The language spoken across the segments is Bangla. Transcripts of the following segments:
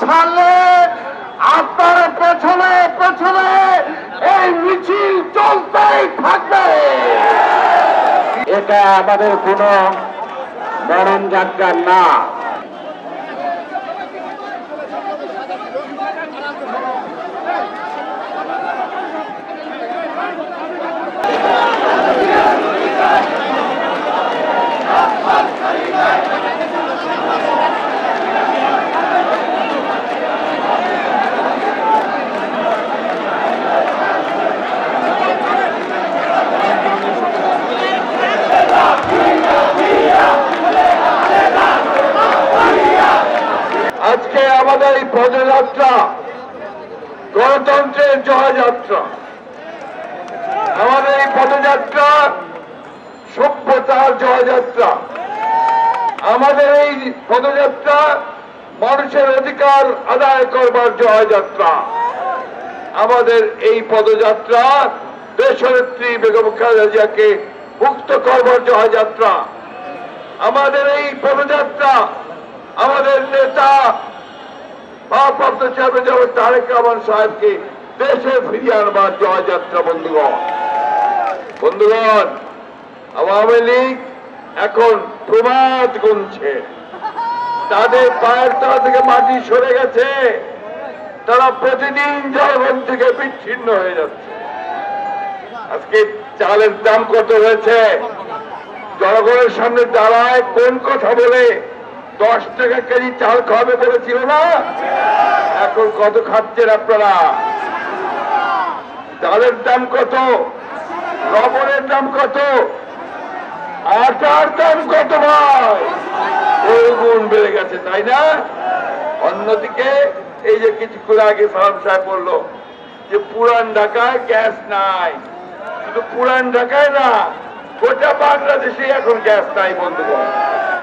ছাড়লে আপনার পেছনে পেছনে এই মিছিল চলতেই থাকবে। এটা আমাদের কোনো মরণ যাত্রা না। আজকে আমাদের এই পদযাত্রা গণতন্ত্রের জয়যাত্রা। আমাদের এই পদযাত্রা সভ্যতার জয়যাত্রা। আমাদের এই পদযাত্রা মানুষের অধিকার আদায় করবার জয়যাত্রা। আমাদের এই পদযাত্রা দেশনেত্রী বেগম খালেদা জিয়াকে মুক্ত করবার জয়যাত্রা। আমাদের এই পদযাত্রা আমাদের নেতা ভারপ্রাপ্ত চেয়ারম্যান জনাব তারেক রহমান সাহেবকে দেশে ফিরিয়ে আনবার জয়যাত্রা। বন্ধুগণ, আওয়ামী লীগ এখন প্রমাদ গুনছে। তাদের পায়ের তলা থেকে মাটি সরে গেছে। তারা প্রতিদিন জনগণ থেকে বিচ্ছিন্ন হয়ে যাচ্ছে। আজকে চালের দাম কত হয়েছে? জনগণের সামনে দাঁড়ায় কোন কথা বলে 10 টাকা কেজি চাল খাওয়াবে বলেছিল না? এখন কত খাচ্ছেন আপনারা? চালের দাম কত? লবণের দাম কত? আটার দাম কত? ভাই ওই গুণ বেড়ে গেছে, তাই না? অন্যদিকে এই যে কিছুক্ষণ আগে সালাম সাহেব বললো যে পুরান ঢাকায় গ্যাস নাই। শুধু পুরান ঢাকায় না, গোটা বাংলাদেশে এখন গ্যাস নাই। বন্ধুগণ,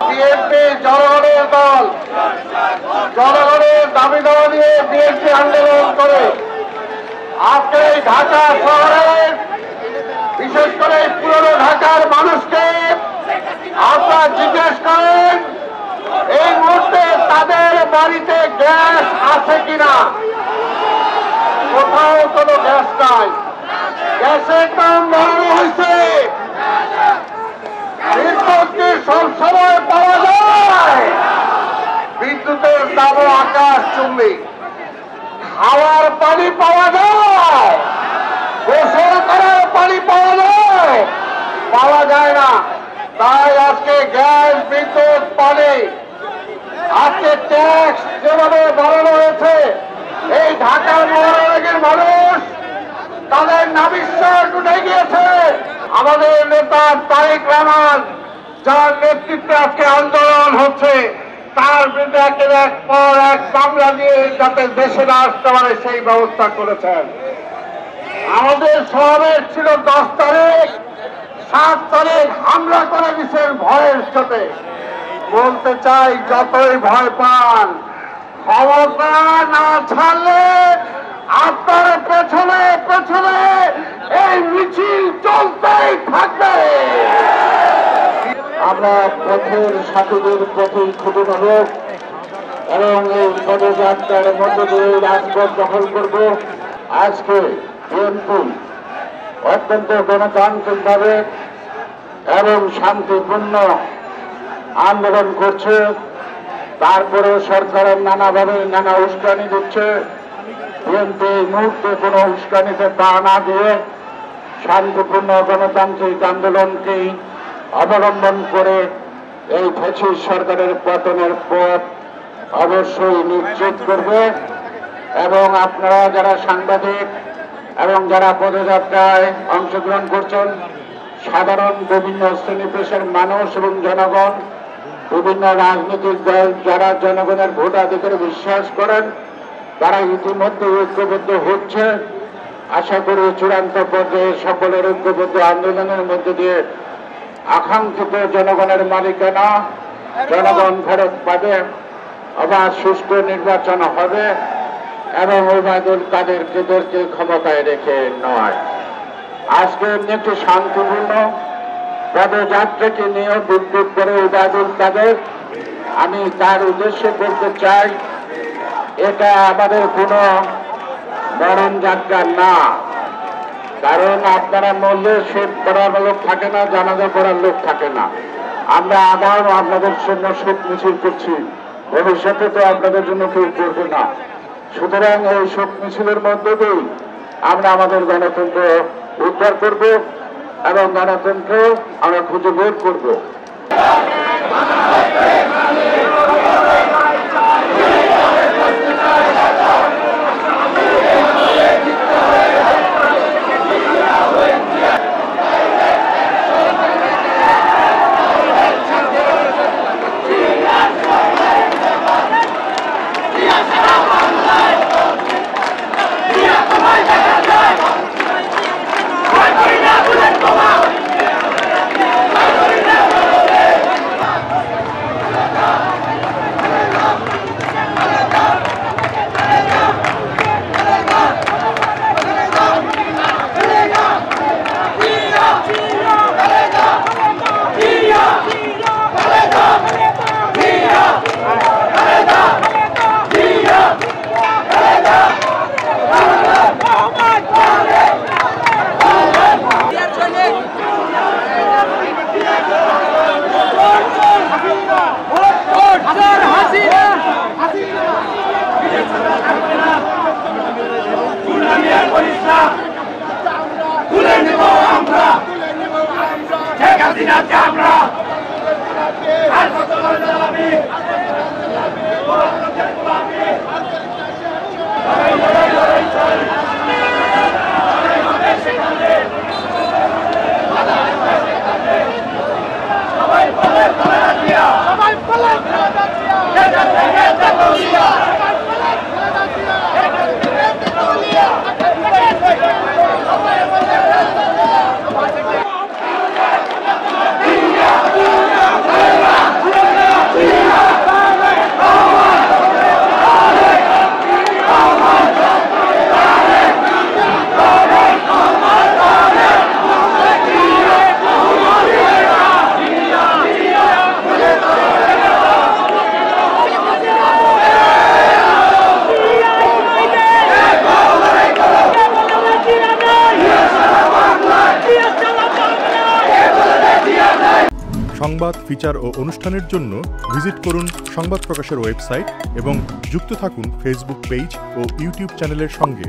বিএনপি জনগণের দল। জনগণের দাবি দেওয়া নিয়ে বিএনপি আন্দোলন করে আজকে এই ঢাকা শহরের, বিশেষ করে পুরনো ঢাকার মানুষকে আপনারা জিজ্ঞেস করেন এই মুহূর্তে তাদের বাড়িতে গ্যাস আছে কিনা। কোথাও কোনো গ্যাস নাই। গ্যাসের দাম বাড়ানো হয়েছে। বিদ্যুৎ সবসময় পাওয়া যায়, বিদ্যুতের দামও আকাশ চুম্বি। খাওয়ার পানি পাওয়া যায়, গোসল করার পানি পাওয়া যায় না। তাই আজকে গ্যাস, বিদ্যুৎ, পানি, আজকে ট্যাক্স যেভাবে বাড়ানো হয়েছে, এই ঢাকা মহানগরের মানুষ তাদের নাবিশ্বাস উঠে গিয়েছে। আমাদের নেতা তারেক রহমান, যার নেতৃত্বে আজকে আন্দোলন হচ্ছে, তার বিরুদ্ধে এক পর এক মামলা দিয়ে যাতে দেশে না আসতে পারে সেই ব্যবস্থা করেছেন। আমাদের সমাবেশ ছিল 10 তারিখ, 7 তারিখ হামলা করে দিচ্ছেন ভয়ের সাথে। বলতে চাই, যতই ভয় পান, ক্ষমতা না ছাড়লে আপনার পেছনে পেছনে এই মিছিল চলতেই থাকবে। আমরা পথের সাথীদের প্রতি ছুটে নেব এবং এই পদযাত্রার মধ্য দিয়ে রাজপথ দখল করব। আজকে বিএনপি অত্যন্ত গণতান্ত্রিকভাবে এবং শান্তিপূর্ণ আন্দোলন করছে। তারপরে সরকারের নানাভাবে নানা উস্কানি দিচ্ছে। বিএনপি এই মুহূর্তে কোনো উস্কানিতে পা না দিয়ে শান্তিপূর্ণ গণতান্ত্রিক আন্দোলনকে অবলম্বন করে এই ফ্যাসিস্ট সরকারের পতনের পথ অবশ্যই নিশ্চিত করবে। এবং আপনারা যারা সাংবাদিক এবং যারা পদযাত্রায় অংশগ্রহণ করছেন, সাধারণ বিভিন্ন শ্রেণী পেশার মানুষ এবং জনগণ, বিভিন্ন রাজনৈতিক দল যারা জনগণের ভোটাধিকারে বিশ্বাস করেন, তারা ইতিমধ্যে ঐক্যবদ্ধ হচ্ছে। আশা করি চূড়ান্ত পর্যায়ে সকলের ঐক্যবদ্ধ আন্দোলনের মধ্যে দিয়ে আকাঙ্ক্ষিত জনগণের মালিকানা জনগণ ফেরত পাবে, আবার সুষ্ঠু নির্বাচন হবে এবং ওবায়দুল কাদেরকে ক্ষমতায় রেখে নয়। আজকে একটি শান্তিপূর্ণ পদযাত্রাকে নিয়ে বিদ্যুৎ করে ওবায়দুল কাদের, আমি তার উদ্দেশ্যে বলতে চাই, এটা আমাদের কোনো মরণ যাত্রা না। কারণ আপনারা মরলে শোক করার লোক থাকে না, জানাজা করার লোক থাকে না। আমরা আবার আপনাদের জন্য শোক মিছিল করছি, ভবিষ্যতে তো আপনাদের জন্য কেউ করবে না। সুতরাং এই শোক মিছিলের মধ্যে দিয়েই আমরা আমাদের গণতন্ত্র উদ্ধার করব এবং গণতন্ত্র আমরা খুঁজে বের করব। সংবাদ, ফিচার ও অনুষ্ঠানের জন্য ভিজিট করুন সংবাদ প্রকাশের ওয়েবসাইট এবং যুক্ত থাকুন ফেসবুক পেজ ও ইউটিউব চ্যানেলের সঙ্গে।